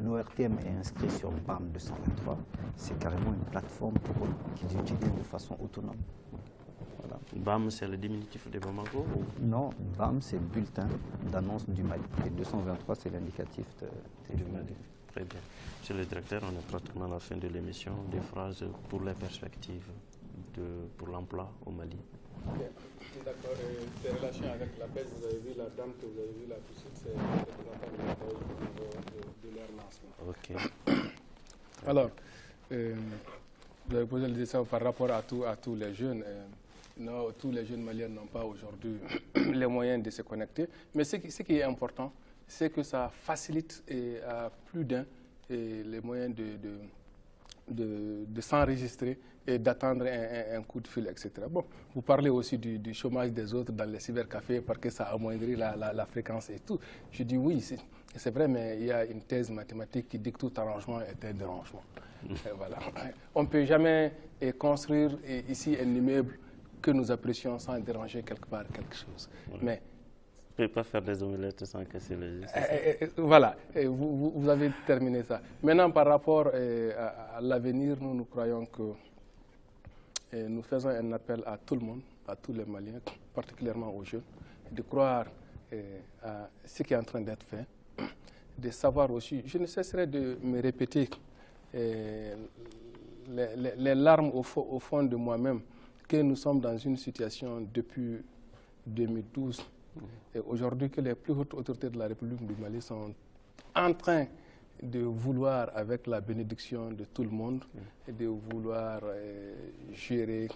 l'ORTM est inscrit sur BAM 223, c'est carrément une plateforme pour eux qu'ils utilisent de façon autonome. Voilà. Voilà. BAM, c'est le diminutif de Bamako ou... Non, BAM, c'est bulletin d'annonce du Mali. Et 223, c'est l'indicatif du Mali. Très bien. Monsieur le directeur, on est pratiquement à la fin de l'émission. Des phrases pour les perspectives pour l'emploi au Mali. Okay. D'accord. Des relations avec la pêche, vous avez vu la dame que vous avez vue là tout de suite, c'est le représentant de leur lancement. Ok. Alors, vous avez posé la question par rapport à tous les jeunes. Non, tous les jeunes maliens n'ont pas aujourd'hui les moyens de se connecter. Mais ce qui est important, c'est que ça facilite à plus d'un les moyens de s'enregistrer et d'attendre un coup de fil, etc. Bon, vous parlez aussi du chômage des autres dans les cybercafés parce que ça amoindrit la fréquence et tout. Je dis oui, c'est vrai, mais il y a une thèse mathématique qui dit que tout arrangement est un dérangement. Voilà. On ne peut jamais construire ici un immeuble que nous apprécions sans déranger quelque part quelque chose. Voilà. Mais on ne peut pas faire des omelettes sans casser les œufs. Voilà, vous avez terminé ça. Maintenant, par rapport à l'avenir, nous croyons que nous faisons un appel à tout le monde, à tous les Maliens, particulièrement aux jeunes, de croire à ce qui est en train d'être fait, de savoir aussi, je ne cesserai de me répéter les larmes au fond de moi-même, que nous sommes dans une situation depuis 2012, et aujourd'hui que les plus hautes autorités de la République du Mali sont en train de vouloir, avec la bénédiction de tout le monde, de vouloir gérer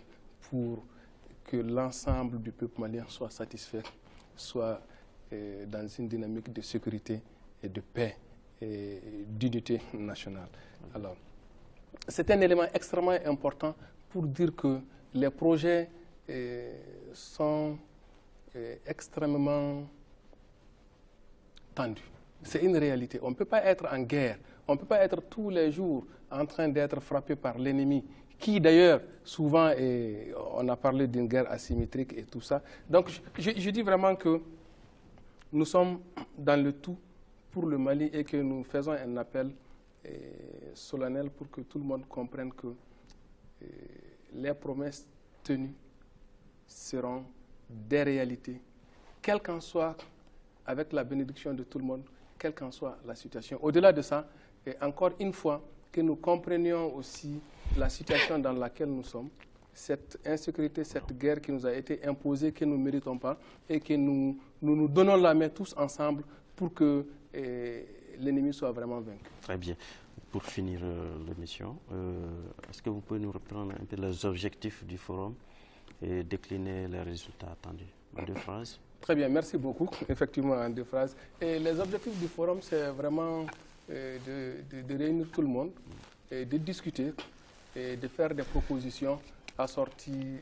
pour que l'ensemble du peuple malien soit satisfait, soit dans une dynamique de sécurité et de paix et d'unité nationale. Alors, c'est un élément extrêmement important pour dire que les projets sont extrêmement tendus. C'est une réalité. On ne peut pas être en guerre. On ne peut pas être tous les jours en train d'être frappé par l'ennemi, qui d'ailleurs, souvent, on a parlé d'une guerre asymétrique et tout ça. Donc, je dis vraiment que nous sommes dans le tout pour le Mali et que nous faisons un appel solennel pour que tout le monde comprenne que les promesses tenues seront des réalités, quelle qu'en soit, avec la bénédiction de tout le monde, quelle qu'en soit la situation. Au-delà de ça, et encore une fois, que nous comprenions aussi la situation dans laquelle nous sommes, cette insécurité, cette guerre qui nous a été imposée, que nous ne méritons pas, et que nous donnons la main tous ensemble pour que l'ennemi soit vraiment vaincu. Très bien. Pour finir l'émission, est-ce que vous pouvez nous reprendre un peu les objectifs du forum et décliner les résultats attendus en 2 phrases? Très bien, merci beaucoup. Effectivement, en 2 phrases. Et les objectifs du forum, c'est vraiment de réunir tout le monde, et de discuter et de faire des propositions assorties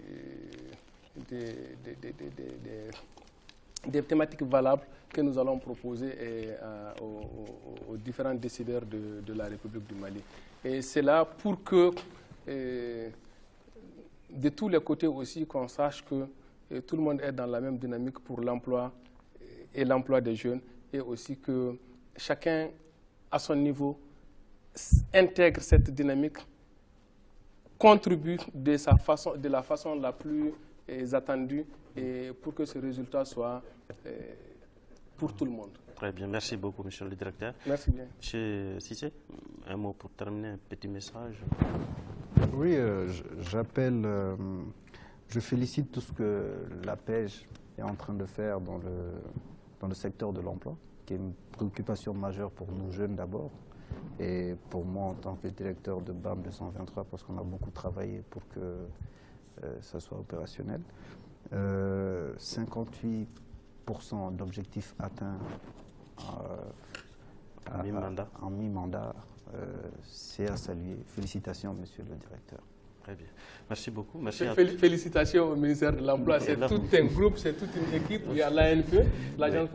des thématiques valables que nous allons proposer aux différents décideurs de la République du Mali. Et c'est là pour que, de tous les côtés aussi, qu'on sache que tout le monde est dans la même dynamique pour l'emploi et l'emploi des jeunes, et aussi que chacun, à son niveau, intègre cette dynamique, contribue de la façon la plus attendue, et pour que ce résultat soit pour tout le monde. Très bien, merci beaucoup, monsieur le directeur. Merci bien. Monsieur Cissé, un mot pour terminer, un petit message. Oui, je félicite tout ce que la pêche est en train de faire dans le secteur de l'emploi, qui est une préoccupation majeure pour nous jeunes d'abord, et pour moi en tant que directeur de BAM 223, parce qu'on a beaucoup travaillé pour que ça soit opérationnel. 58% d'objectifs atteints en mi-mandat, c'est à saluer. Félicitations, monsieur le directeur. Très bien. Merci beaucoup. Merci Félicitations au ministère de l'Emploi. C'est tout un groupe, c'est toute une équipe. Il y a l'ANP, l'Agence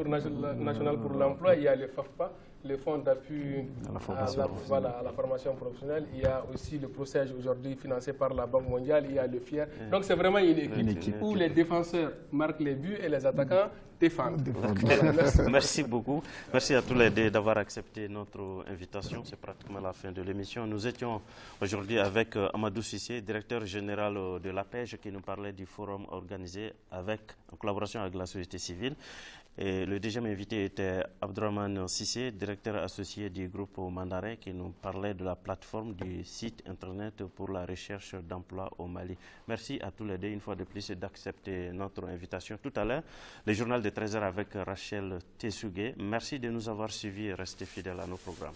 nationale pour l'emploi, il y a le FAFPA, le fonds d'appui à la formation professionnelle. Il y a aussi le PROCEJ aujourd'hui financé par la Banque mondiale. Il y a le FIER. Donc c'est vraiment une équipe où les défenseurs marquent les buts et les attaquants défendent. Merci beaucoup. Merci à tous les deux d'avoir accepté notre invitation. C'est pratiquement la fin de l'émission. Nous étions aujourd'hui avec Amadou Cissé, Cissé, directeur général de l'APEJ, qui nous parlait du forum organisé en collaboration avec la société civile. Et le deuxième invité était Abdourahmane Cissé, directeur associé du groupe Mandarin, qui nous parlait de la plateforme du site internet pour la recherche d'emploi au Mali. Merci à tous les deux une fois de plus d'accepter notre invitation. Tout à l'heure, le journal de 13h avec Rachel Tessougué. Merci de nous avoir suivis et restez fidèles à nos programmes.